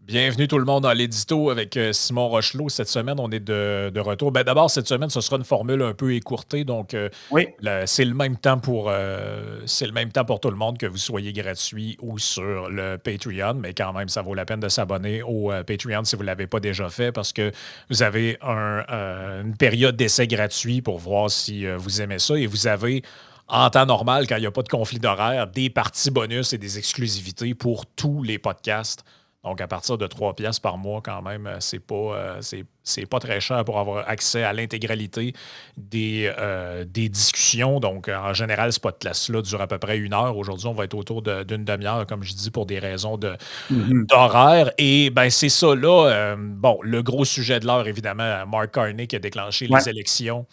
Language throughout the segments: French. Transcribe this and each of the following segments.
Bienvenue tout le monde dans l'édito avec Simon Rochelot. Cette semaine, on est de retour. Ben, d'abord, cette semaine, ce sera une formule un peu écourtée. Donc, Oui, c'est le même temps pour tout le monde, que vous soyez gratuit ou sur le Patreon. Mais quand même, ça vaut la peine de s'abonner au Patreon si vous ne l'avez pas déjà fait, parce que vous avez une période d'essai gratuit pour voir si vous aimez ça. Et vous avez, en temps normal, quand il n'y a pas de conflit d'horaire, des parties bonus et des exclusivités pour tous les podcasts. Donc, à partir de 3 pièces par mois, quand même, c'est pas très cher pour avoir accès à l'intégralité des discussions. Donc, en général, ce podcast-là dure à peu près 1 heure. Aujourd'hui, on va être autour d'une demi-heure, comme je dis, pour des raisons mhm. d'horaire. Et ben c'est ça, là. Bon, le gros sujet de l'heure, évidemment, Mark Carney qui a déclenché Ouais, les élections.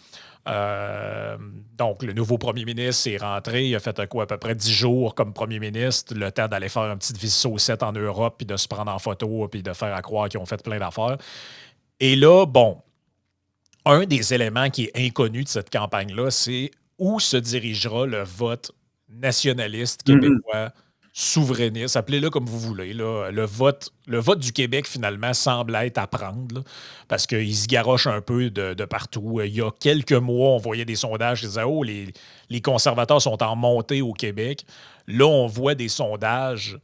Euh, donc, le nouveau premier ministre est rentré. Il a fait quoi, à peu près 10 jours comme premier ministre, le temps d'aller faire une petite visite saucette en Europe, puis de se prendre en photo, puis de faire à croire qu'ils ont fait plein d'affaires. Et là, bon, un des éléments qui est inconnu de cette campagne-là, c'est où se dirigera le vote nationaliste mhm. québécois, souverainiste, appelez-le comme vous voulez. Là. Le vote du Québec, finalement, semble être à prendre, là, parce qu'il se garoche un peu de partout. Il y a quelques mois, on voyait des sondages qui disaient « Oh, les conservateurs sont en montée au Québec ». Là, on voit des sondages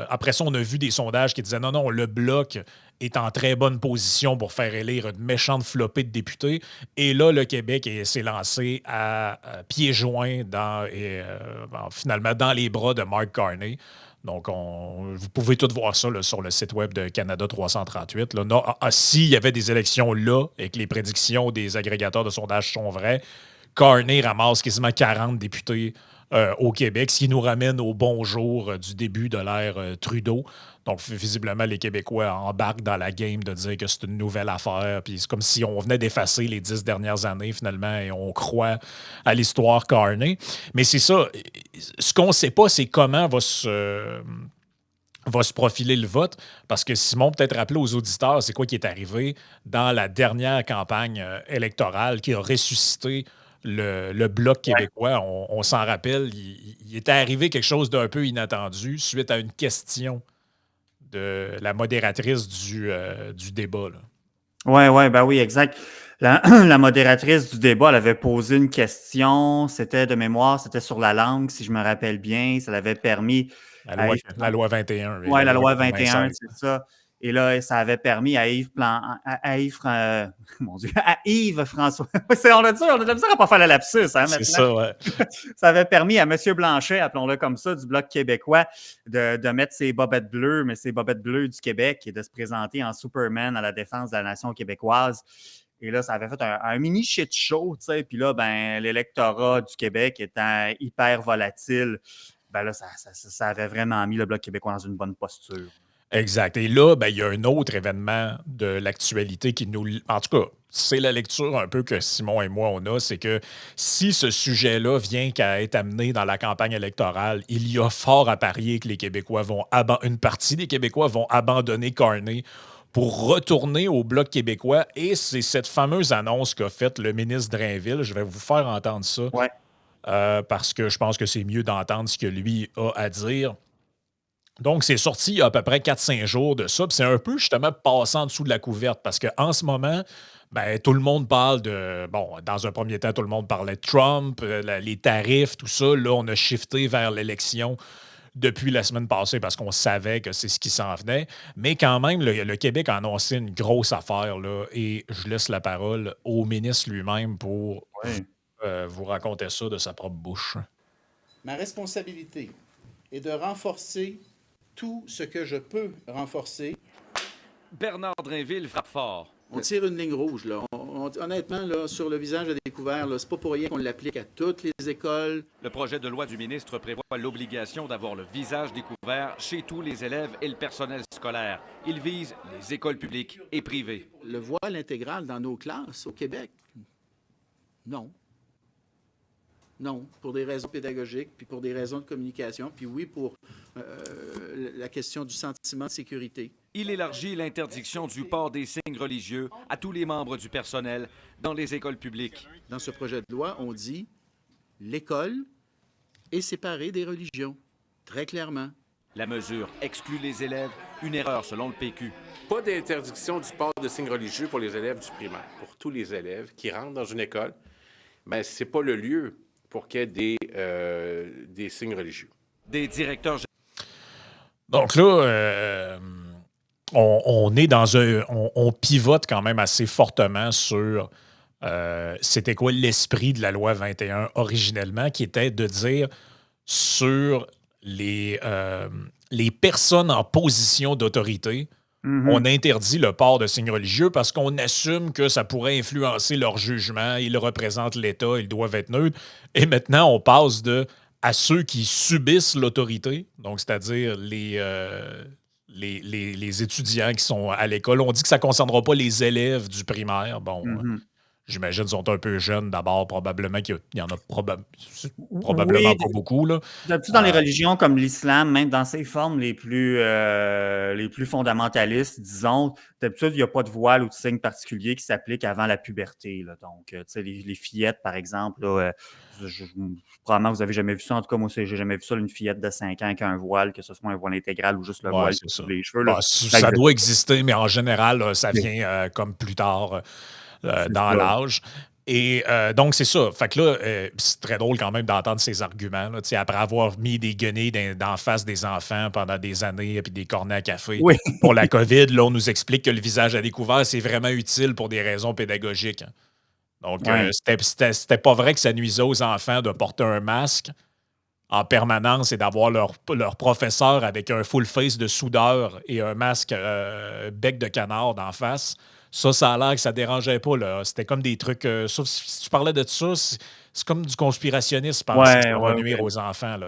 après ça, on a vu des sondages qui disaient non, non, le Bloc est en très bonne position pour faire élire une méchante flopée de députés. Et là, le Québec s'est lancé à pieds joints finalement dans les bras de Mark Carney. Donc, vous pouvez tout voir ça là, sur le site web de Canada 338. Là. S'il y avait des élections là et que les prédictions des agrégateurs de sondages sont vraies, Carney ramasse quasiment 40 députés au Québec, ce qui nous ramène au bon jour du début de l'ère Trudeau. Donc, visiblement, les Québécois embarquent dans la game de dire que c'est une nouvelle affaire. Puis c'est comme si on venait d'effacer les 10 dernières années, finalement, et on croit à l'histoire Carney. Mais c'est ça. Ce qu'on ne sait pas, c'est comment va se profiler le vote, parce que Simon, peut-être rappeler aux auditeurs, c'est quoi qui est arrivé dans la dernière campagne électorale qui a ressuscité le Bloc québécois. On s'en rappelle, il était arrivé quelque chose d'un peu inattendu suite à une question de la modératrice du débat. Là. Ouais, ouais, ben oui, exact. La modératrice du débat, elle avait posé une question, c'était de mémoire, c'était sur la langue, si je me rappelle bien. Ça l'avait permis La à loi, Yves, la loi 21 et ouais, la la loi loi 21, 96. c'est ça. Et là, ça avait permis à mon Dieu, à Yves François. On a dit, on a de la misère à pas faire le lapsus, hein, C'est maintenant. ça, ouais. Ça avait permis à M. Blanchet, appelons-le comme ça, du Bloc québécois, de mettre ses bobettes bleues, mais ses bobettes bleues du Québec, et de se présenter en Superman à la défense de la nation québécoise. Et là, ça avait fait un mini shit show, tu sais. Puis là, ben, l'électorat du Québec étant hyper volatile, ben là, ça avait vraiment mis le Bloc québécois dans une bonne posture. Exact. Et là, ben, il y a un autre événement de l'actualité qui nous... En tout cas, c'est la lecture un peu que Simon et moi, on a, c'est que si ce sujet-là vient qu'à être amené dans la campagne électorale, il y a fort à parier que les Québécois une partie des Québécois vont abandonner Carney pour retourner au Bloc québécois. Et c'est cette fameuse annonce qu'a faite le ministre Drainville. Je vais vous faire entendre ça Ouais. parce que je pense que c'est mieux d'entendre ce que lui a à dire. Donc, c'est sorti il y a à peu près 4-5 jours de ça. Puis c'est un peu justement passant en dessous de la couverte parce qu'en ce moment, ben, tout le monde parle de. Bon, dans un premier temps, tout le monde parlait de Trump, les tarifs, tout ça. Là, on a shifté vers l'élection depuis la semaine passée parce qu'on savait que c'est ce qui s'en venait. Mais quand même, le Québec a annoncé une grosse affaire là, et je laisse la parole au ministre lui-même pour Ouais. vous raconter ça de sa propre bouche. Ma responsabilité est de renforcer tout ce que je peux renforcer. Bernard Drainville frappe fort. On tire une ligne rouge, là. Honnêtement, là, sur le visage de découvert, là, c'est pas pour rien qu'on l'applique à toutes les écoles. Le projet de loi du ministre prévoit l'obligation d'avoir le visage découvert chez tous les élèves et le personnel scolaire. Il vise les écoles publiques et privées. Le voile intégral dans nos classes au Québec? Non. Non, pour des raisons pédagogiques, puis pour des raisons de communication, puis oui, pour la question du sentiment de sécurité. Il élargit l'interdiction du port des signes religieux à tous les membres du personnel dans les écoles publiques. Dans ce projet de loi, on dit l'école est séparée des religions, très clairement. La mesure exclut les élèves, une erreur selon le PQ. Pas d'interdiction du port de signes religieux pour les élèves du primaire. Pour tous les élèves qui rentrent dans une école, ce n'est pas le lieu pour qu'il y ait des signes religieux. Des directeurs. Donc là, on est dans on pivote quand même assez fortement sur c'était quoi l'esprit de la loi 21 originellement, qui était de dire sur les personnes en position d'autorité, on interdit le port de signes religieux parce qu'on assume que ça pourrait influencer leur jugement. Ils représentent l'État, ils doivent être neutres. Et maintenant, on passe à ceux qui subissent l'autorité, donc c'est-à-dire les étudiants qui sont à l'école. On dit que ça ne concernera pas les élèves du primaire. Bon, j'imagine qu'ils sont un peu jeunes d'abord, probablement qu'il y en a probablement Oui, pas beaucoup. Là. d'habitude, dans les religions comme l'islam, même dans ses formes les plus fondamentalistes, disons, d'habitude, il n'y a pas de voile ou de signe particulier qui s'applique avant la puberté. Là. Donc, tu sais, les fillettes, par exemple, là, probablement vous n'avez jamais vu ça. En tout cas, moi, j'ai jamais vu ça, une fillette de 5 ans avec un voile, que ce soit un voile intégral ou juste le voile sur les cheveux. Là. Ça doit exister, mais en général, là, ça vient comme plus tard dans l'âge. Et donc, c'est ça. Fait que là, c'est très drôle quand même d'entendre ces arguments. Là, après avoir mis des guenilles d'en face des enfants pendant des années et puis des cornets à café pour la COVID, là, on nous explique que le visage à découvert, c'est vraiment utile pour des raisons pédagogiques. Hein. Donc, c'était pas vrai que ça nuisait aux enfants de porter un masque en permanence et d'avoir leur professeur avec un full face de soudeur et un masque bec de canard d'en face. Ça a l'air que ça dérangeait pas. Là. C'était comme des trucs... sauf si tu parlais de ça, c'est comme du conspirationnisme, penser que ça va nuire aux enfants. Là,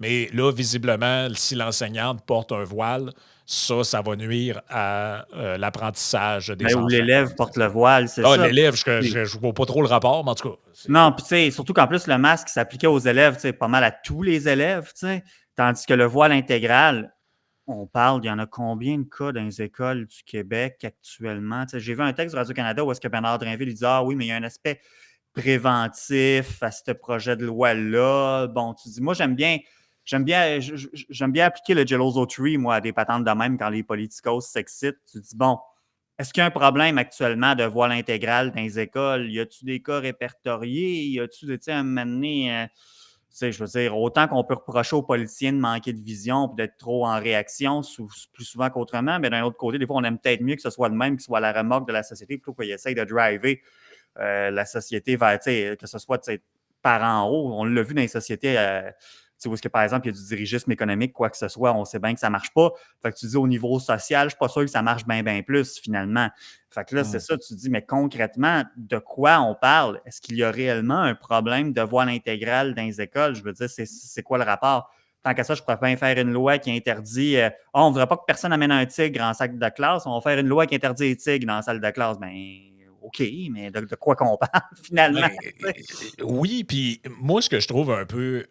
mais là, visiblement, si l'enseignante porte un voile, ça va nuire à l'apprentissage des enfants. Ou l'élève porte le voile, c'est ça. L'élève, je ne vois pas trop le rapport, mais en tout cas... Non, puis tu sais, surtout qu'en plus, le masque s'appliquait aux élèves, tu sais, pas mal à tous les élèves, tu sais. Tandis que le voile intégral, on parle, il y en a combien de cas dans les écoles du Québec actuellement? Tu sais, j'ai vu un texte de Radio-Canada où est-ce que Bernard Drinville dit « Ah oui, mais il y a un aspect préventif à ce projet de loi-là. » Bon, tu dis, moi, j'aime bien appliquer le Geloso Tree, moi, à des patentes de même quand les politicos s'excitent. Tu dis, bon, est-ce qu'il y a un problème actuellement de voile intégral dans les écoles? Y a-tu des cas répertoriés? Y a-tu, tu sais, à un moment donné, je veux dire, autant qu'on peut reprocher aux politiciens de manquer de vision et d'être trop en réaction plus souvent qu'autrement, mais d'un autre côté, des fois, on aime peut-être mieux que ce soit le même qui soit à la remorque de la société plutôt qu'il essaye de driver la société vers, que ce soit par en haut. On l'a vu dans les sociétés où est-ce que, par exemple, il y a du dirigisme économique, quoi que ce soit, on sait bien que ça ne marche pas. Fait que tu dis au niveau social, je ne suis pas sûr que ça marche bien plus, finalement. Fait que là, c'est ça, tu te dis, mais concrètement, de quoi on parle? Est-ce qu'il y a réellement un problème de voile intégral dans les écoles? Je veux dire, c'est quoi le rapport? Tant qu'à ça, je pourrais bien faire une loi qui interdit on ne voudrait pas que personne amène un tigre en salle de classe, on va faire une loi qui interdit les tigres dans la salle de classe. Ben, OK, mais de quoi qu'on parle, finalement? Oui, puis moi, ce que je trouve un peu...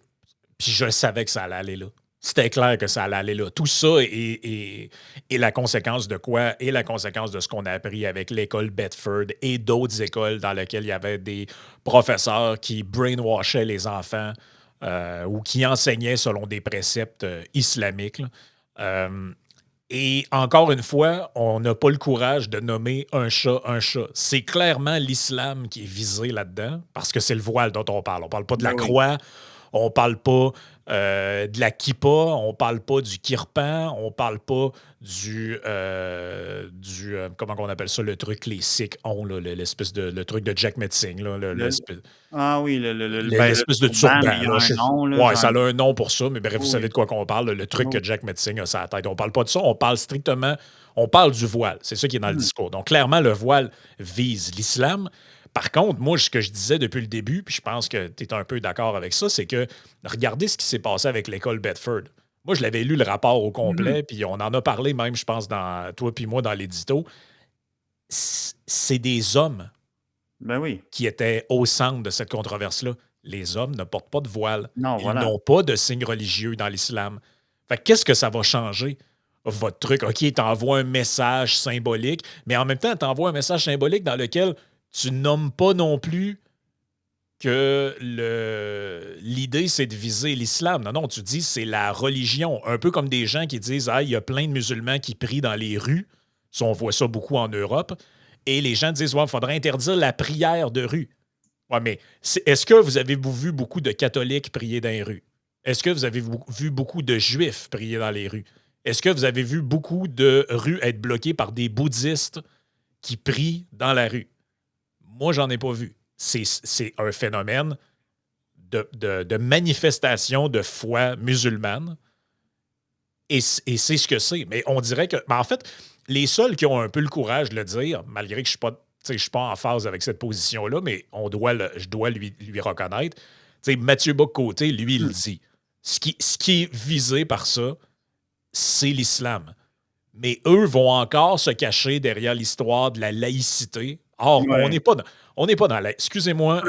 Puis je savais que ça allait aller là. C'était clair que ça allait aller là. Tout ça est la conséquence de quoi? Et la conséquence de ce qu'on a appris avec l'école Bedford et d'autres écoles dans lesquelles il y avait des professeurs qui brainwashaient les enfants ou qui enseignaient selon des préceptes islamiques. Et encore une fois, on n'a pas le courage de nommer un chat un chat. C'est clairement l'islam qui est visé là-dedans parce que c'est le voile dont on parle. On ne parle pas de la croix. On parle pas de la kippa, on parle pas du kirpan, on parle pas du comment on appelle ça, le truc que les Sikhs ont, là, l'espèce de le truc de Jack Metzing. Là, l'espèce de turban. Ça a un nom pour ça, mais bref, vous savez de quoi qu'on parle, le truc que Jack Metzing a sur la tête. On parle pas de ça, on parle strictement, on parle du voile. C'est ça qui est dans le discours. Donc, clairement, le voile vise l'islam. Par contre, moi, ce que je disais depuis le début, puis je pense que tu es un peu d'accord avec ça, c'est que regardez ce qui s'est passé avec l'école Bedford. Moi, je l'avais lu le rapport au complet, puis on en a parlé même, je pense, dans toi puis moi, dans l'édito. C'est des hommes qui étaient au centre de cette controverse-là. Les hommes ne portent pas de voile. Ils n'ont pas de signe religieux dans l'islam. Fait que qu'est-ce que ça va changer? Votre truc, OK, t'envoies un message symbolique, mais en même temps, t'envoies un message symbolique dans lequel tu nommes pas non plus que l'idée, c'est de viser l'islam. Non, non, tu dis c'est la religion. Un peu comme des gens qui disent ah, il y a plein de musulmans qui prient dans les rues. Ça, on voit ça beaucoup en Europe. Et les gens disent ouais, il faudrait interdire la prière de rue. Ouais, mais est-ce que vous avez vu beaucoup de catholiques prier dans les rues? Est-ce que vous avez vu beaucoup de juifs prier dans les rues? Est-ce que vous avez vu beaucoup de rues être bloquées par des bouddhistes qui prient dans la rue? Moi, j'en ai pas vu. C'est un phénomène de manifestation de foi musulmane. Et c'est ce que c'est. Mais on dirait que. En fait, les seuls qui ont un peu le courage de le dire, malgré que je ne suis pas en phase avec cette position-là, mais je dois lui reconnaître. Mathieu Bock-Côté, lui, il le dit. Ce qui est visé par ça, c'est l'islam. Mais eux vont encore se cacher derrière l'histoire de la laïcité. Or, on n'est pas dans la... Excusez-moi,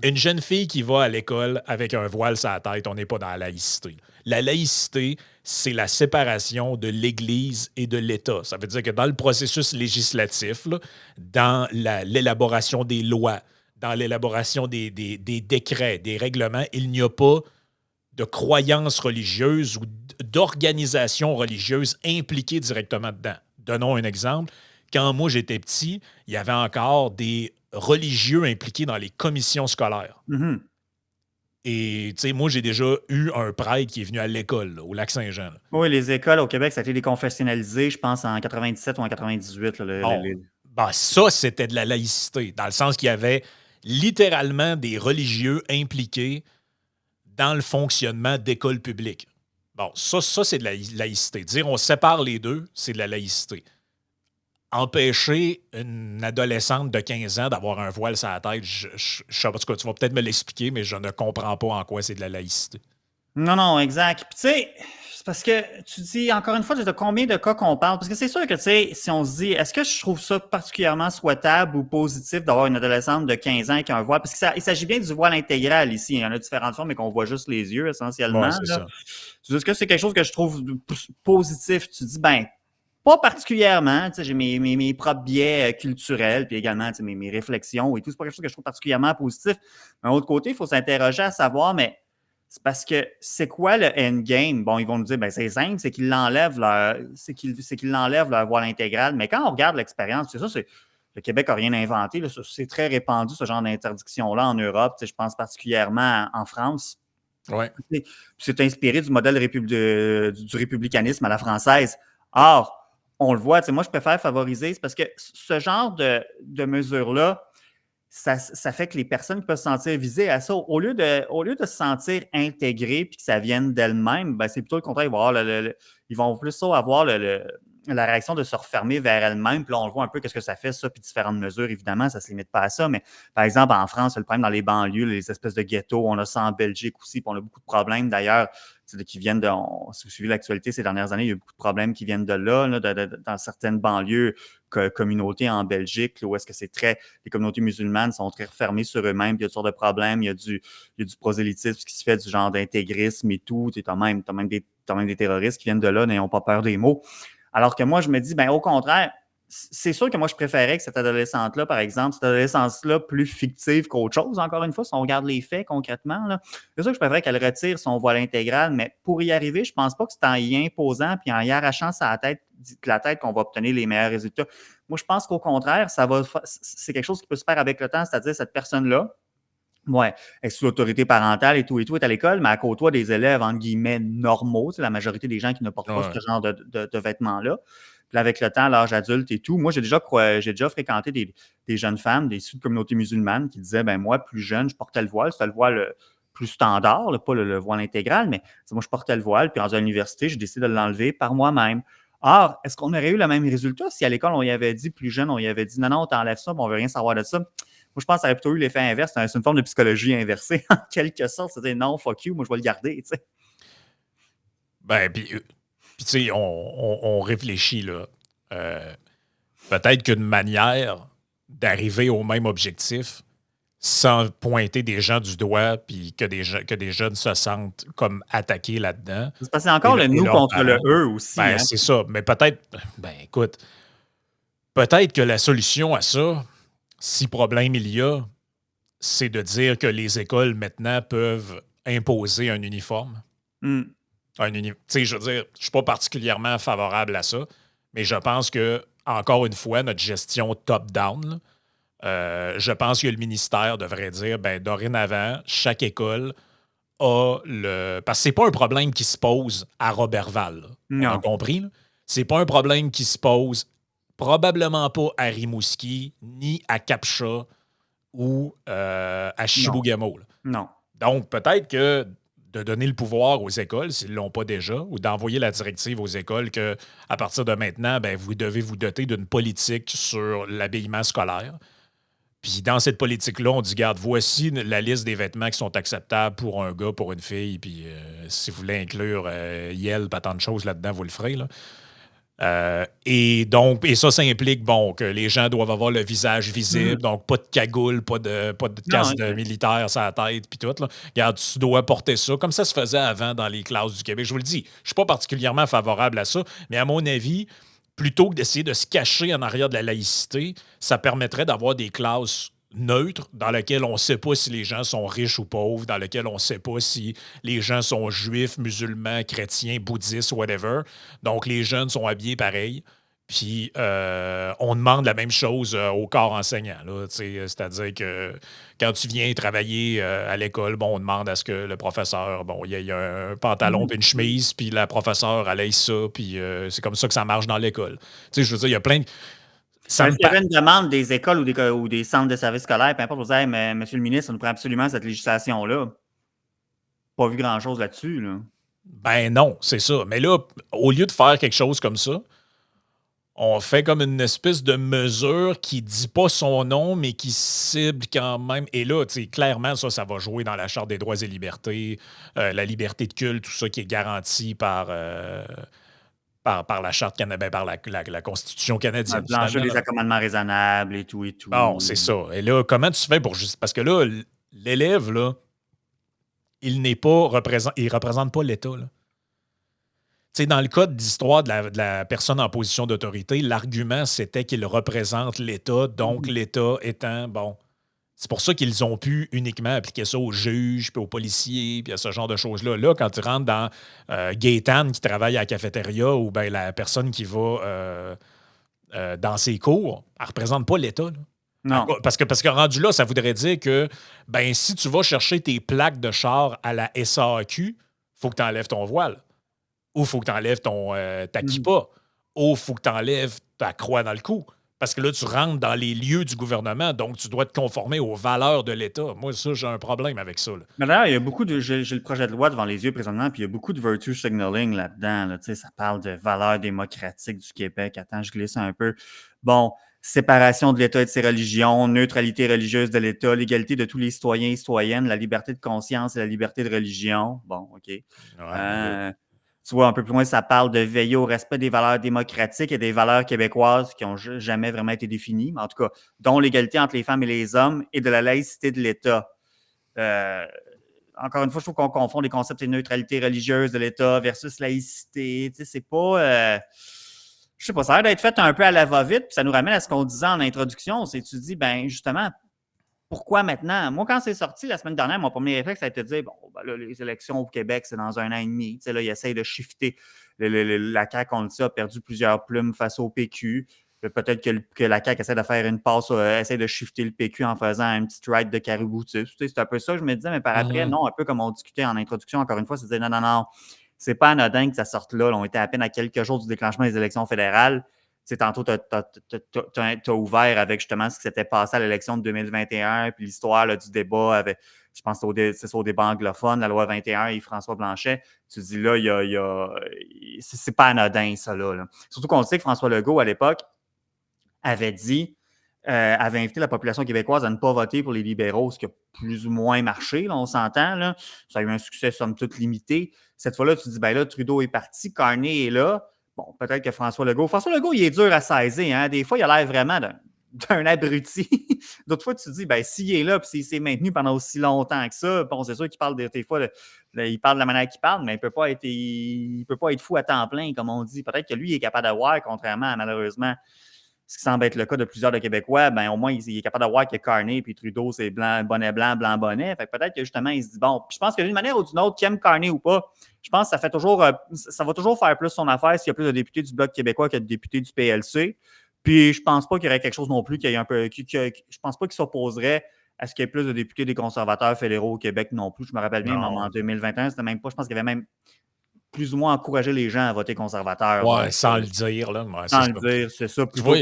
une jeune fille qui va à l'école avec un voile sur la tête, on n'est pas dans la laïcité. La laïcité, c'est la séparation de l'Église et de l'État. Ça veut dire que dans le processus législatif, là, dans l'élaboration des lois, dans l'élaboration des décrets, des règlements, il n'y a pas de croyances religieuses ou d'organisations religieuses impliquées directement dedans. Donnons un exemple. Quand moi, j'étais petit, il y avait encore des religieux impliqués dans les commissions scolaires. Mm-hmm. Et, tu sais, moi, j'ai déjà eu un prêtre qui est venu à l'école, là, au Lac-Saint-Jean. Là. Oui, les écoles au Québec, ça a été déconfessionnalisé, je pense, en 97 ou en 98. Là, ça, c'était de la laïcité, dans le sens qu'il y avait littéralement des religieux impliqués dans le fonctionnement d'écoles publiques. Bon, ça c'est de la laïcité. Dire on sépare les deux, c'est de la laïcité. Empêcher une adolescente de 15 ans d'avoir un voile sur la tête, je sais pas, tu vas peut-être me l'expliquer, mais je ne comprends pas en quoi c'est de la laïcité. Non, exact. Puis tu sais, c'est parce que tu dis, encore une fois, de combien de cas qu'on parle? Parce que c'est sûr que, tu sais, si on se dit, est-ce que je trouve ça particulièrement souhaitable ou positif d'avoir une adolescente de 15 ans avec un voile? Parce qu'il s'agit bien du voile intégral ici. Il y en a différentes formes, mais qu'on voit juste les yeux, essentiellement. Ouais, c'est ça. Tu dis, est-ce que c'est quelque chose que je trouve positif? Tu dis, ben, pas particulièrement. Tu sais, j'ai mes propres biais culturels, puis également, tu sais, mes réflexions et tout. C'est pas quelque chose que je trouve particulièrement positif. Mais d'un autre côté, il faut s'interroger à savoir, mais c'est parce que c'est quoi le endgame? Bon, ils vont nous dire, ben c'est simple, c'est qu'ils l'enlèvent leur voile intégral. Mais quand on regarde l'expérience, c'est ça, le Québec n'a rien inventé. Là, c'est très répandu, ce genre d'interdiction-là en Europe. Je pense particulièrement en France. Ouais. C'est inspiré du modèle du républicanisme à la française. Or, on le voit, moi, je préfère favoriser, c'est parce que ce genre de mesures-là, ça fait que les personnes peuvent se sentir visées à ça. Au lieu de se sentir intégrées puis que ça vienne d'elles-mêmes, ben, c'est plutôt le contraire. Ils vont plus avoir la réaction de se refermer vers elles-mêmes. Puis là, on voit un peu qu'est-ce que ça fait, ça, puis différentes mesures. Évidemment, ça ne se limite pas à ça. Mais par exemple, en France, le problème dans les banlieues, les espèces de ghettos, on a ça en Belgique aussi, puis on a beaucoup de problèmes d'ailleurs qui viennent de. Si vous suivez l'actualité ces dernières années, il y a beaucoup de problèmes qui viennent de là, dans certaines banlieues, communautés en Belgique, là, où est-ce que les communautés musulmanes sont très fermées sur eux-mêmes, puis il y a toutes sortes de problèmes, il y a du prosélytisme qui se fait, du genre d'intégrisme et tout. Tu as même des terroristes qui viennent de là, n'ayons pas peur des mots. Alors que moi, je me dis, ben au contraire, c'est sûr que moi, je préférais que cette adolescente-là, par exemple, cette adolescence-là plus fictive qu'autre chose, encore une fois, si on regarde les faits concrètement, là, c'est sûr que je préférais qu'elle retire son voile intégral, mais pour y arriver, je pense pas que c'est en y imposant puis en y arrachant la tête qu'on va obtenir les meilleurs résultats. Moi, je pense qu'au contraire, c'est quelque chose qui peut se faire avec le temps, c'est-à-dire cette personne-là, ouais, elle est sous l'autorité parentale et tout est à l'école, mais elle côtoie des élèves, entre guillemets, normaux, la majorité des gens qui ne portent pas ce genre de vêtements-là. Puis là, avec le temps, à l'âge adulte et tout, moi, j'ai déjà fréquenté des jeunes femmes, des issues de communautés musulmanes qui disaient, ben moi, plus jeune, je portais le voile, c'était le voile plus standard, pas le voile intégral, mais moi, je portais le voile, puis à l'université, j'ai décidé de l'enlever par moi-même. Or, est-ce qu'on aurait eu le même résultat si à l'école, on y avait dit, plus jeune, on y avait dit, non, t'enlèves ça, mais on veut rien savoir de ça? Moi, je pense que ça aurait plutôt eu l'effet inverse. C'est une forme de psychologie inversée, en quelque sorte. C'est-à-dire, non, fuck you, moi, je vais le garder, tu sais. Ben, puis tu sais, on réfléchit, là. Peut-être qu'une manière d'arriver au même objectif sans pointer des gens du doigt puis que des jeunes se sentent comme attaqués là-dedans. C'est parce que c'est encore le nous contre le eux aussi. Ben, c'est ça. Mais peut-être, écoute, peut-être que la solution à ça, si problème il y a, c'est de dire que les écoles, maintenant, peuvent imposer un uniforme. Hmm. Tu sais, je veux dire, je ne suis pas particulièrement favorable à ça, mais je pense que, encore une fois, notre gestion top-down, là, je pense que le ministère devrait dire, ben, dorénavant, chaque école a le... Parce que c'est pas un problème qui se pose à Robertval, là. On a Non. compris, là. C'est pas un problème qui se pose probablement pas à Rimouski, ni à Capcha ou à Chibougamau, là. Non. Donc, peut-être que de donner le pouvoir aux écoles, s'ils ne l'ont pas déjà, ou d'envoyer la directive aux écoles que à partir de maintenant, ben, vous devez vous doter d'une politique sur l'habillement scolaire. Puis dans cette politique-là, on dit, garde, voici la liste des vêtements qui sont acceptables pour un gars, pour une fille, puis si vous voulez inclure Yel, pas tant de choses là-dedans, vous le ferez, là. Et ça implique, bon, que les gens doivent avoir le visage visible, donc pas de cagoule, pas de casque de militaire sur la tête, puis tout, là. Regarde, tu dois porter ça, comme ça se faisait avant dans les classes du Québec. Je vous le dis, je ne suis pas particulièrement favorable à ça, mais à mon avis, plutôt que d'essayer de se cacher en arrière de la laïcité, ça permettrait d'avoir des classes neutres dans lesquelles on ne sait pas si les gens sont riches ou pauvres, dans lesquelles on ne sait pas si les gens sont juifs, musulmans, chrétiens, bouddhistes, whatever. Donc, les jeunes sont habillés pareil. Puis, on demande la même chose au corps enseignant, là, c'est-à-dire que quand tu viens travailler à l'école, bon, on demande à ce que le professeur, bon, il y a un pantalon puis une chemise, puis la professeure, elle aille ça, puis c'est comme ça que ça marche dans l'école. Tu sais, je veux dire, il y a plein de... S'il y avait une demande des écoles ou des centres de services scolaires, peu importe, vous dites, mais monsieur le ministre, ça nous prend absolument cette législation-là. Pas vu grand-chose là-dessus, là. Ben non, c'est ça. Mais là, au lieu de faire quelque chose comme ça, on fait comme une espèce de mesure qui dit pas son nom, mais qui cible quand même. Et là, tu sais, clairement, ça va jouer dans la Charte des droits et libertés, la liberté de culte, tout ça qui est garanti par la Charte canadienne, par la Constitution canadienne. Plancher des accommodements raisonnables et tout et tout. Bon, c'est ça. Et là, comment tu fais pour juste. Parce que là, l'élève, là, il n'est pas il représente pas l'État, là. Tu sais, dans le code d'histoire de la personne en position d'autorité, l'argument, c'était qu'il représente l'État, donc l'État étant, bon, c'est pour ça qu'ils ont pu uniquement appliquer ça aux juges, puis aux policiers, puis à ce genre de choses-là. Là, quand tu rentres dans Gaétane qui travaille à la cafétéria ou bien la personne qui va dans ses cours, elle ne représente pas l'État, là. Non. Parce que rendu là, ça voudrait dire que ben, si tu vas chercher tes plaques de char à la SAQ, il faut que tu enlèves ton voile. Ou il faut que tu enlèves ta kippa. Ou il faut que tu enlèves ta croix dans le cou. Parce que là, tu rentres dans les lieux du gouvernement, donc tu dois te conformer aux valeurs de l'État. Moi, ça, j'ai un problème avec ça, là. Mais d'ailleurs, il y a beaucoup de. J'ai le projet de loi devant les yeux présentement, puis il y a beaucoup de virtue signaling là-dedans. Là. Tu sais, ça parle de valeurs démocratiques du Québec. Attends, je glisse un peu. Bon, séparation de l'État et de ses religions, neutralité religieuse de l'État, l'égalité de tous les citoyens et citoyennes, la liberté de conscience et la liberté de religion. Bon, OK. Tu vois, un peu plus loin, ça parle de veiller au respect des valeurs démocratiques et des valeurs québécoises qui n'ont jamais vraiment été définies, mais en tout cas, dont l'égalité entre les femmes et les hommes et de la laïcité de l'État. Encore une fois, je trouve qu'on confond les concepts de neutralité religieuse de l'État versus laïcité. Tu sais, c'est pas... je sais pas, ça a l'air d'être fait un peu à la va-vite, puis ça nous ramène à ce qu'on disait en introduction. C'est tu dis, ben justement, pourquoi maintenant? Moi, quand c'est sorti la semaine dernière, mon premier réflexe, ça a été de dire, bon, ben là, les élections au Québec, c'est dans 1 an et demi. Tu sais, là, ils essayent de shifter. La CAQ, on le sait, a perdu plusieurs plumes face au PQ. Peut-être que la CAQ essaie de faire une passe, essaie de shifter le PQ en faisant un petit ride de caribou. Tu sais, c'est un peu ça, je me disais, mais par après, non, un peu comme on discutait en introduction, encore une fois, c'est de dire, non, c'est pas anodin que ça sorte là. On était à peine à quelques jours du déclenchement des élections fédérales. Tu sais, tantôt, tu as ouvert avec justement ce qui s'était passé à l'élection de 2021, puis l'histoire là, du débat avec, je pense que c'est au débat anglophone, la loi 21 et François Blanchet. Tu dis là, c'est pas anodin, ça là. Surtout qu'on sait que François Legault, à l'époque, avait invité la population québécoise à ne pas voter pour les libéraux, ce qui a plus ou moins marché, là, on s'entend. Là. Ça a eu un succès somme toute limité. Cette fois-là, tu dis, ben là, Trudeau est parti, Carney est là. Bon, peut-être que François Legault, il est dur à saisir. Hein? Des fois, il a l'air vraiment d'un abruti. D'autres fois, tu te dis, ben s'il est là et s'il s'est maintenu pendant aussi longtemps que ça, bon, c'est sûr qu'il parle des fois, il parle de la manière qu'il parle, mais il peut pas être fou à temps plein, comme on dit. Peut-être que lui, il est capable de voir, contrairement à, malheureusement, ce qui semble être le cas de plusieurs de Québécois, ben, au moins, il est capable de voir que Carney puis Trudeau, c'est blanc, blanc, bonnet. Fait que peut-être que justement, il se dit, bon, puis je pense que d'une manière ou d'une autre, qu'il aime Carney ou pas, je pense que ça va toujours faire plus son affaire s'il y a plus de députés du Bloc québécois que de députés du PLC. Puis je pense pas qu'il y aurait quelque chose non plus qui ait un peu. Je pense pas qu'il s'opposerait à ce qu'il y ait plus de députés des conservateurs fédéraux au Québec non plus. Je me rappelle bien, même en 2021, c'était même pas. Je pense qu'il y avait même plus ou moins encouragé les gens à voter conservateur. Ouais, Donc, sans le dire, là. Ouais, sans c'est le ça. dire, c'est ça, Tu vois,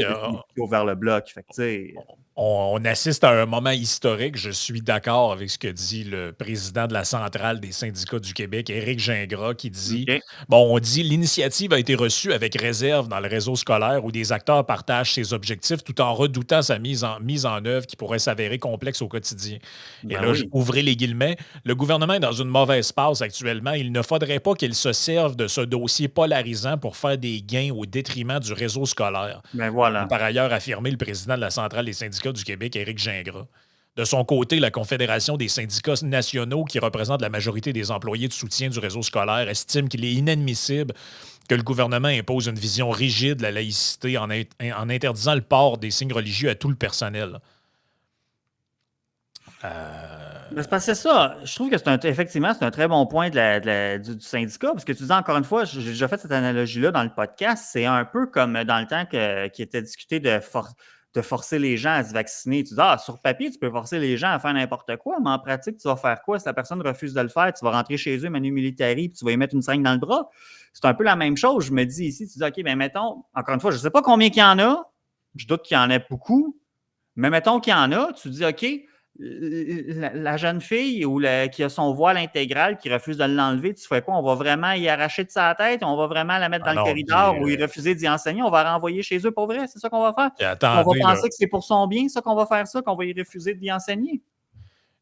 plutôt vers le Bloc. Fait que, tu sais, on assiste à un moment historique. Je suis d'accord avec ce que dit le président de la centrale des syndicats du Québec, Éric Gingras, qui dit OK. bon, on dit l'initiative a été reçue avec réserve dans le réseau scolaire où des acteurs partagent ses objectifs tout en redoutant sa mise en œuvre qui pourrait s'avérer complexe au quotidien. Et Ben là, oui. ouvrez les guillemets, le gouvernement est dans une mauvaise passe actuellement. Il ne faudrait pas qu'il se serve de ce dossier polarisant pour faire des gains au détriment du réseau scolaire. Ben voilà. Par ailleurs affirmé le président de la centrale des syndicats du Québec, Éric Gingras. De son côté, la Confédération des syndicats nationaux, qui représente la majorité des employés de soutien du réseau scolaire, estime qu'il est inadmissible que le gouvernement impose une vision rigide de la laïcité en interdisant le port des signes religieux à tout le personnel. Mais c'est parce que c'est ça. Je trouve que effectivement, c'est un très bon point du syndicat, parce que tu dis encore une fois, j'ai déjà fait cette analogie-là dans le podcast, c'est un peu comme dans le temps qui était discuté de forcer les gens à se vacciner. Tu dis, sur papier, tu peux forcer les gens à faire n'importe quoi, mais en pratique, tu vas faire quoi? Si la personne refuse de le faire, tu vas rentrer chez eux, manu militari, puis tu vas y mettre une seringue dans le bras. C'est un peu la même chose. Je me dis ici, tu dis, OK, ben mettons, encore une fois, je ne sais pas combien qu'il y en a, je doute qu'il y en ait beaucoup, mais mettons qu'il y en a, tu dis, OK, la jeune fille qui a son voile intégral, qui refuse de l'enlever, tu fais quoi? On va vraiment y arracher de sa tête? On va vraiment la mettre dans le corridor ou y refuser d'y enseigner? On va la renvoyer chez eux pour vrai? C'est ça qu'on va faire? On va penser que c'est pour son bien, ça qu'on va faire ça, qu'on va y refuser d'y enseigner?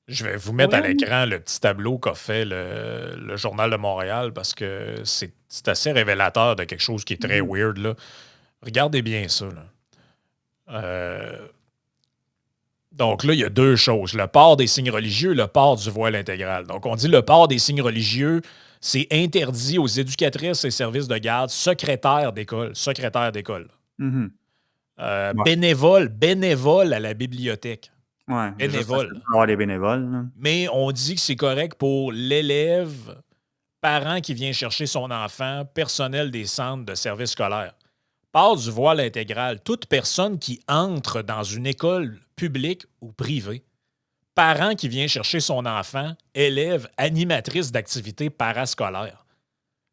Je vais vous mettre à l'écran le petit tableau qu'a fait le Journal de Montréal parce que c'est assez révélateur de quelque chose qui est très weird, là. Regardez bien ça, là. Donc là, il y a deux choses. Le port des signes religieux et le port du voile intégral. Donc, on dit le port des signes religieux, c'est interdit aux éducatrices et services de garde, secrétaires d'école. Mm-hmm. Bénévoles à la bibliothèque. Ouais, bénévoles. Avoir des bénévoles. Là. Mais on dit que c'est correct pour l'élève, parent qui vient chercher son enfant, personnel des centres de services scolaires. Port du voile intégral, toute personne qui entre dans une école publique ou privée, parent qui vient chercher son enfant, élève, animatrice d'activités parascolaires.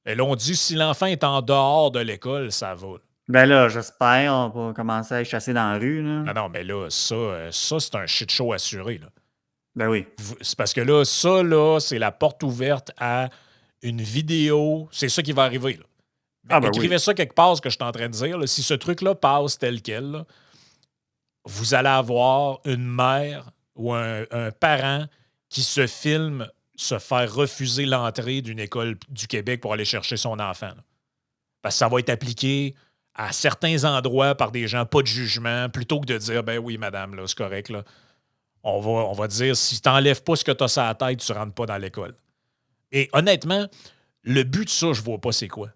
Et là, on dit si l'enfant est en dehors de l'école, ça va. Ben là, j'espère, on va commencer à être chassé dans la rue. Là. Ah non, mais là, ça c'est un shit show assuré. Là. Ben oui. C'est parce que là, ça, là, c'est la porte ouverte à une vidéo. C'est ça qui va arriver, là. Écrivez ça quelque part, ce que je suis en train de dire. Là. Si ce truc-là passe tel quel, là, vous allez avoir une mère ou un parent qui se filme se faire refuser l'entrée d'une école du Québec pour aller chercher son enfant. Là. Parce que ça va être appliqué à certains endroits par des gens, pas de jugement, plutôt que de dire, ben oui, madame, là, c'est correct. Là. On va dire, si tu n'enlèves pas ce que tu as sur la tête, tu ne rentres pas dans l'école. Et honnêtement, le but de ça, je ne vois pas c'est quoi.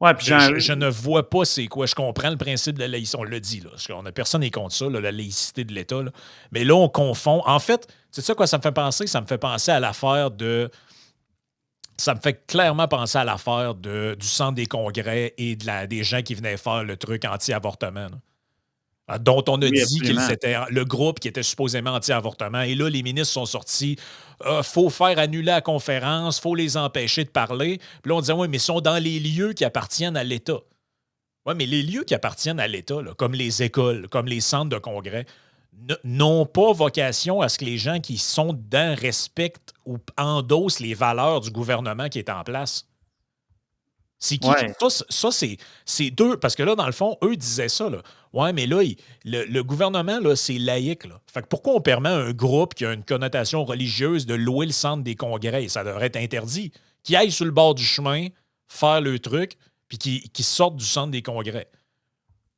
Ouais, puis je ne vois pas c'est quoi. Je comprends le principe de la laïcité. On l'a dit, là. Personne n'est contre ça, là, la laïcité de l'État. Là. Mais là, on confond. En fait, c'est ça quoi ça me fait penser? Ça me fait penser à l'affaire de... Ça me fait clairement penser à l'affaire du centre des congrès et des gens qui venaient faire le truc anti-avortement. Dont on a dit que c'était le groupe qui était supposément anti-avortement. Et là, les ministres sont sortis. Faut faire annuler la conférence, faut les empêcher de parler. Puis là, on disait, oui, mais ils sont dans les lieux qui appartiennent à l'État. Oui, mais les lieux qui appartiennent à l'État, là, comme les écoles, comme les centres de congrès, n'ont pas vocation à ce que les gens qui sont dedans respectent ou endossent les valeurs du gouvernement qui est en place. C'est qui? Ouais. Ça c'est deux. Parce que là, dans le fond, eux disaient ça. Là. Ouais, mais là, le gouvernement, là, c'est laïque. Là. Fait que pourquoi on permet à un groupe qui a une connotation religieuse de louer le centre des congrès? Ça devrait être interdit. Qui aillent sur le bord du chemin, faire le truc, puis qui sortent du centre des congrès.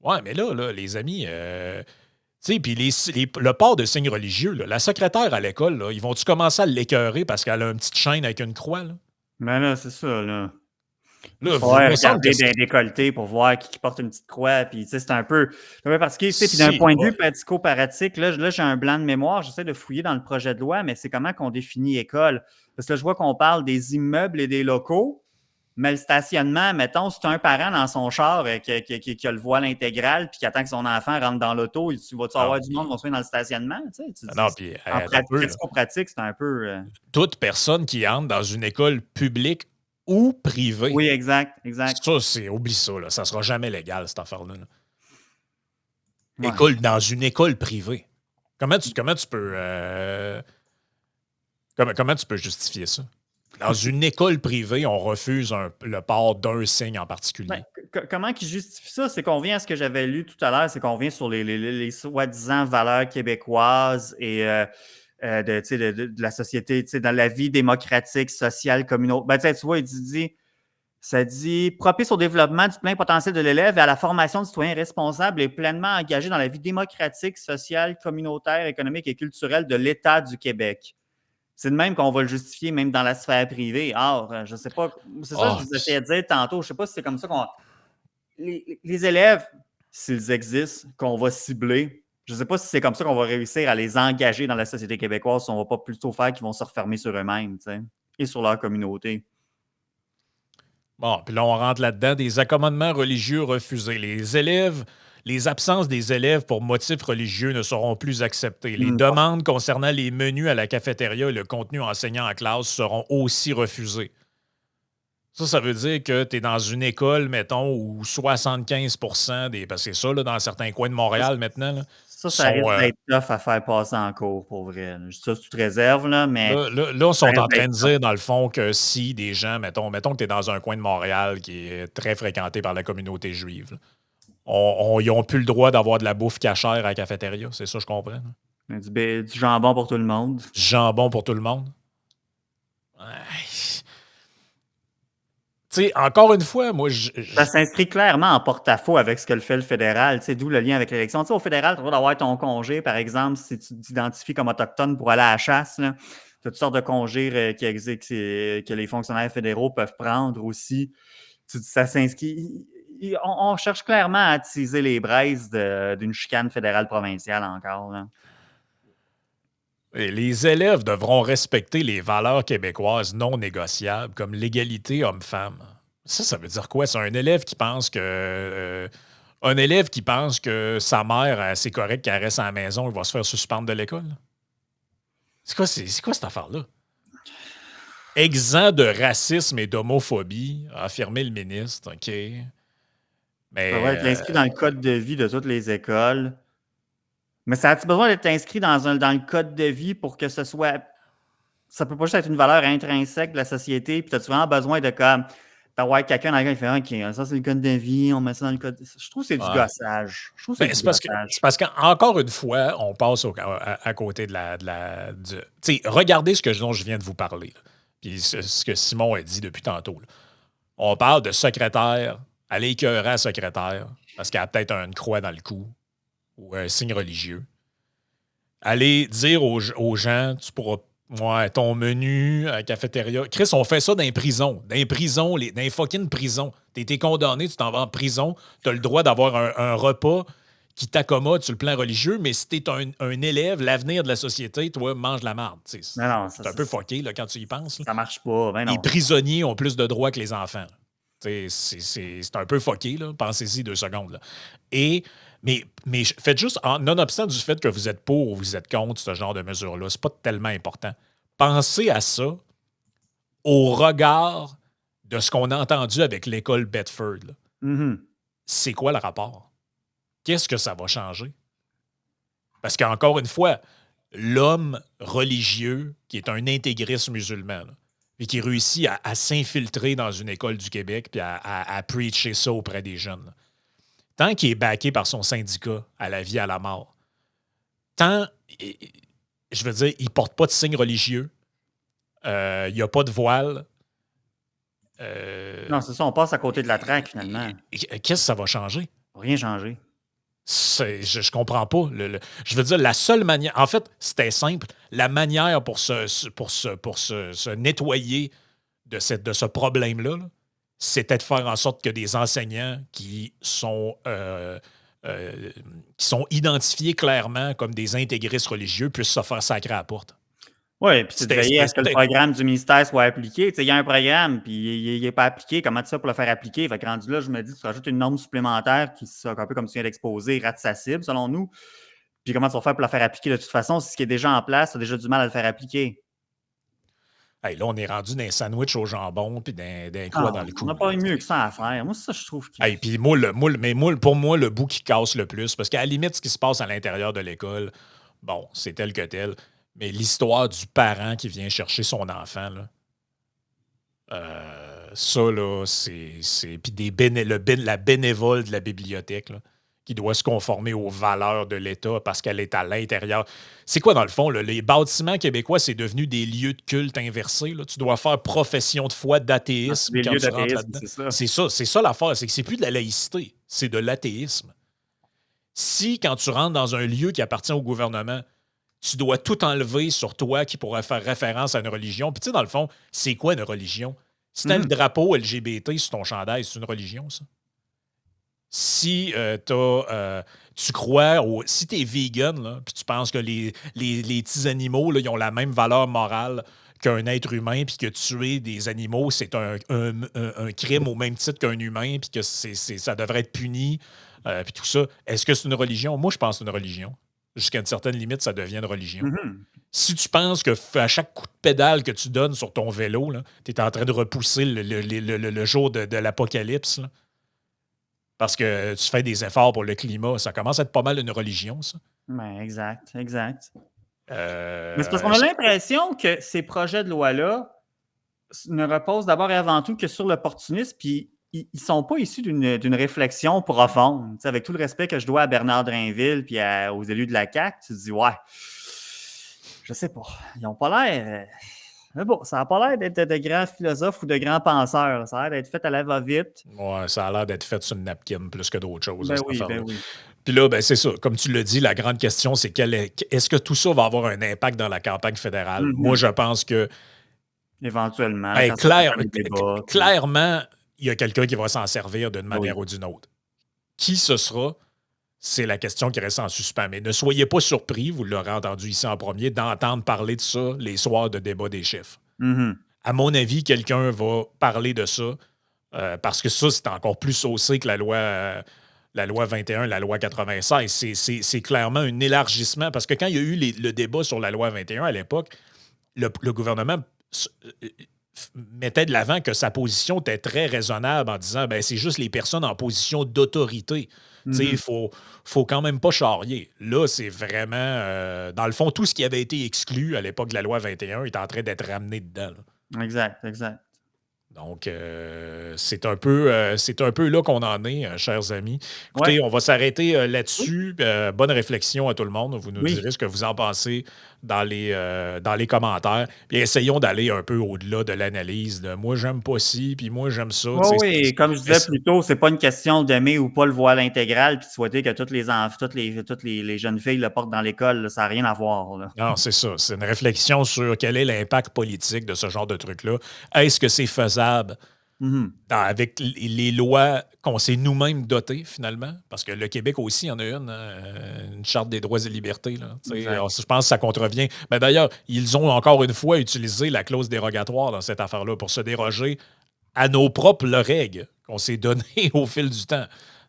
Ouais, mais là les amis, tu sais, puis le port de signes religieux, là, la secrétaire à l'école, là, ils vont-tu commencer à l'écœurer parce qu'elle a une petite chaîne avec une croix? Là? Ben là, c'est ça, là. Là, Il vous faut me semble que regarder des décolletés pour voir qui porte une petite croix. Puis, c'est un peu particulier. Puis, d'un c'est point de pas. vue pratico-pratique, là j'ai un blanc de mémoire. J'essaie de fouiller dans le projet de loi, mais c'est comment qu'on définit école. Parce que là, je vois qu'on parle des immeubles et des locaux, mais le stationnement, mettons, c'est un parent dans son char qui a le voile intégral puis qui attend que son enfant rentre dans l'auto. Tu vas-tu Ah, avoir du monde qui va se mettre dans le stationnement? Tu non, dis, puis en attends un peu, là. pratico-pratique, c'est un peu. Toute personne qui entre dans une école publique ou privée, Oui, exact, exact. oublie ça, là. Ça sera jamais légal, cette affaire-là. Là. Ouais. Dans une école privée. Comment tu peux comment tu peux justifier ça? Dans une école privée, on refuse le port d'un signe en particulier. Comment qu'ils justifient ça? C'est qu'on vient à ce que j'avais lu tout à l'heure, c'est qu'on vient sur les soi-disant valeurs québécoises et de la société, dans la vie démocratique, sociale, communautaire. Tu vois, ça dit propice au développement du plein potentiel de l'élève et à la formation de citoyens responsables et pleinement engagés dans la vie démocratique, sociale, communautaire, économique et culturelle de l'État du Québec. C'est de même qu'on va le justifier, même dans la sphère privée. Or, je ne sais pas. C'est ça que je vous essayais de dire tantôt. Je ne sais pas si c'est comme ça qu'on. Les élèves, s'ils existent, qu'on va cibler, je ne sais pas si c'est comme ça qu'on va réussir à les engager dans la société québécoise, si on ne va pas plutôt faire qu'ils vont se refermer sur eux-mêmes, et sur leur communauté. Bon, puis là, on rentre là-dedans, des accommodements religieux refusés. Les absences des élèves pour motifs religieux ne seront plus acceptées. Les demandes concernant les menus à la cafétéria et le contenu enseignant en classe seront aussi refusées. Ça veut dire que tu es dans une école, mettons, où 75% des. Parce que c'est ça, là, dans certains coins de Montréal maintenant. Là, ça risque d'être tough à faire passer en cours, pour vrai. Je dis ça sous toute réserve, là, mais. Là, on sont en train de dire, dans le fond, que si des gens, mettons que tu es dans un coin de Montréal qui est très fréquenté par la communauté juive, là, ils n'ont plus le droit d'avoir de la bouffe cachère à la cafétéria. C'est ça, je comprends. Du jambon pour tout le monde. Du jambon pour tout le monde. Tu sais, encore une fois, moi, ça s'inscrit clairement en porte-à-faux avec ce que le fait le fédéral, d'où le lien avec l'élection. Au fédéral, tu as le droit d'avoir ton congé, par exemple, si tu t'identifies comme autochtone pour aller à la chasse. Tu as toutes sortes de congés qui existent, que les fonctionnaires fédéraux peuvent prendre aussi. Ça s'inscrit. On cherche clairement à attiser les braises d'une chicane fédérale provinciale encore. Là. Les élèves devront respecter les valeurs québécoises non négociables, comme l'égalité homme-femme. Ça veut dire quoi? C'est un élève qui pense que. Un élève qui pense que sa mère, c'est correct qu'elle reste à la maison, il va se faire suspendre de l'école. C'est quoi cette affaire-là? Exempt de racisme et d'homophobie, a affirmé le ministre. OK. Mais, ça va être inscrit dans le code de vie de toutes les écoles. Mais ça a-t-il besoin d'être inscrit dans le code de vie pour que ce soit. Ça peut pas juste être une valeur intrinsèque de la société, puis tu as vraiment besoin de d'avoir quelqu'un dans le qui fait OK, ça c'est le code de vie, on met ça dans le code. Je trouve que c'est du gossage. C'est parce qu'encore une fois, on passe à côté de tu sais, regardez dont je viens de vous parler. Là. Puis ce que Simon a dit depuis tantôt. Là. On parle de secrétaire, aller écœurer à secrétaire, parce qu'elle a peut-être une croix dans le cou ou un signe religieux. Aller dire aux gens, tu pourras. Ouais, ton menu à la cafétéria. Chris, on fait ça dans les prisons. Dans les fucking prisons. T'as été condamné, tu t'en vas en prison. T'as le droit d'avoir un repas qui t'accommode sur le plan religieux, mais si t'es un élève, l'avenir de la société, toi, mange la marde. C'est un peu fucké là, quand tu y penses. Là. Ça marche pas. Ben non. Les prisonniers ont plus de droits que les enfants. C'est un peu fucké, là. Pensez-y 2 secondes. Là. Mais faites juste, nonobstant du fait que vous êtes pour ou vous êtes contre ce genre de mesures-là, c'est pas tellement important. Pensez à ça au regard de ce qu'on a entendu avec l'école Bedford. C'est quoi le rapport? Qu'est-ce que ça va changer? Parce qu'encore une fois, l'homme religieux qui est un intégriste musulman, là, et qui réussit à s'infiltrer dans une école du Québec puis à preacher ça auprès des jeunes, là. Tant qu'il est backé par son syndicat à la vie, à la mort, tant, je veux dire, il ne porte pas de signe religieux, il n'y a pas de voile. Non, c'est ça, on passe à côté de la traque, finalement. Qu'est-ce que ça va changer? Rien changer. Je comprends pas. Je veux dire, la seule manière... En fait, c'était simple. La manière pour se nettoyer de ce problème-là, là, c'était de faire en sorte que des enseignants qui sont identifiés clairement comme des intégristes religieux puissent se faire sacrer à la porte. Oui, puis c'est de C'était veiller à ce que le c'était- programme du ministère soit appliqué. Tu sais, il y a un programme, puis il n'est pas appliqué. Comment tu fais pour le faire appliquer? Fait que rendu là, je me dis, tu rajoutes une norme supplémentaire qui, un peu comme tu viens d'exposer, rate sa cible, selon nous. Puis comment tu vas faire pour la faire appliquer de toute façon si ce qui est déjà en place, tu as déjà du mal à le faire appliquer? Hey, là, on est rendu d'un sandwich au jambon puis d'un quoi dans le On cou. n'a pas là, eu mieux t'sais. que ça à faire. Moi, c'est ça, je trouve. Hey, puis pour moi, le bout qui casse le plus, parce qu'à la limite, ce qui se passe à l'intérieur de l'école, bon, c'est tel que tel, mais l'histoire du parent qui vient chercher son enfant, là, ça, là, c'est. Puis la bénévole de la bibliothèque, là, qui doit se conformer aux valeurs de l'État parce qu'elle est à l'intérieur. C'est quoi, dans le fond, là, les bâtiments québécois, c'est devenu des lieux de culte inversés, là. Tu dois faire profession de foi d'athéisme Des quand lieux tu rentres d'athéisme, là-dedans. c'est ça. C'est ça l'affaire, c'est que c'est plus de la laïcité, c'est de l'athéisme. Si, quand tu rentres dans un lieu qui appartient au gouvernement, tu dois tout enlever sur toi qui pourrait faire référence à une religion. Puis tu sais, dans le fond, c'est quoi une religion? Si t'as le drapeau LGBT sur ton chandail, c'est une religion, ça? Si tu crois, si tu es vegan, là, puis tu penses que les petits animaux, là, ils ont la même valeur morale qu'un être humain, puis que tuer des animaux, c'est un crime au même titre qu'un humain, puis que ça devrait être puni, puis tout ça, est-ce que c'est une religion? Moi, je pense que c'est une religion. Jusqu'à une certaine limite, ça devient une religion. Si tu penses que à chaque coup de pédale que tu donnes sur ton vélo, tu es en train de repousser le jour de l'apocalypse, là, parce que tu fais des efforts pour le climat, ça commence à être pas mal une religion, ça. Ben, exact. Mais c'est parce Euh, qu'on a l'impression que ces projets de loi-là ne reposent d'abord et avant tout que sur l'opportunisme, puis ils ne sont pas issus d'une réflexion profonde. Tu sais, avec tout le respect que je dois à Bernard Drinville puis aux élus de la CAQ, tu te dis, ouais, je sais pas, ils n'ont pas l'air. Mais bon, ça n'a pas l'air d'être de grands philosophes ou de grands penseurs. Ça a l'air d'être fait à la va-vite. ouais, ça a l'air d'être fait sur une napkin plus que d'autres choses, Ben cette oui, affaire-là. ben oui. Puis là, ben, c'est ça. Comme tu l'as dit, la grande question, c'est est-ce que tout ça va avoir un impact dans la campagne fédérale? Moi, je pense que Éventuellement, ben, quand ça fait des débats. clairement, il y a quelqu'un qui va s'en servir d'une manière Oui. ou d'une autre. Qui ce sera? C'est la question qui reste en suspens. Mais ne soyez pas surpris, vous l'aurez entendu ici en premier, d'entendre parler de ça les soirs de débat des chefs. À mon avis, quelqu'un va parler de ça parce que ça, c'est encore plus saucé que la loi 21, la loi 96. C'est clairement un élargissement parce que quand il y a eu le débat sur la loi 21 à l'époque, le gouvernement mettait de l'avant que sa position était très raisonnable en disant ben, c'est juste les personnes en position d'autorité. Il faut quand même pas charrier. Là, c'est vraiment, dans le fond, tout ce qui avait été exclu à l'époque de la loi 21 est en train d'être ramené dedans. Là. Exact. Donc, c'est un peu là qu'on en est, chers amis. Écoutez, on va s'arrêter là-dessus. Bonne réflexion à tout le monde. Vous nous direz ce que vous en pensez dans les commentaires. Puis essayons d'aller un peu au-delà de l'analyse de moi, j'aime pas ci, puis moi, j'aime ça. Oui, comme je disais plus tôt, c'est pas une question d'aimer ou pas le voile intégral puis de souhaiter que toutes les jeunes filles le portent dans l'école. Là, ça n'a rien à voir. Là. Non, c'est ça. C'est une réflexion sur quel est l'impact politique de ce genre de truc-là. Est-ce que c'est faisable avec les lois qu'on s'est nous-mêmes dotées, finalement? Parce que le Québec aussi en a une charte des droits et libertés. Là. Alors, je pense que ça contrevient. Mais d'ailleurs, ils ont encore une fois utilisé la clause dérogatoire dans cette affaire-là pour se déroger à nos propres règles qu'on s'est données au fil du temps.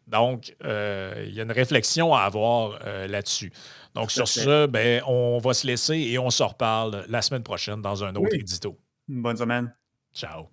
Donc, il y a une réflexion à avoir là-dessus. Donc, sur ce, ben, on va se laisser et on se reparle la semaine prochaine dans un autre édito. Bonne semaine. Ciao.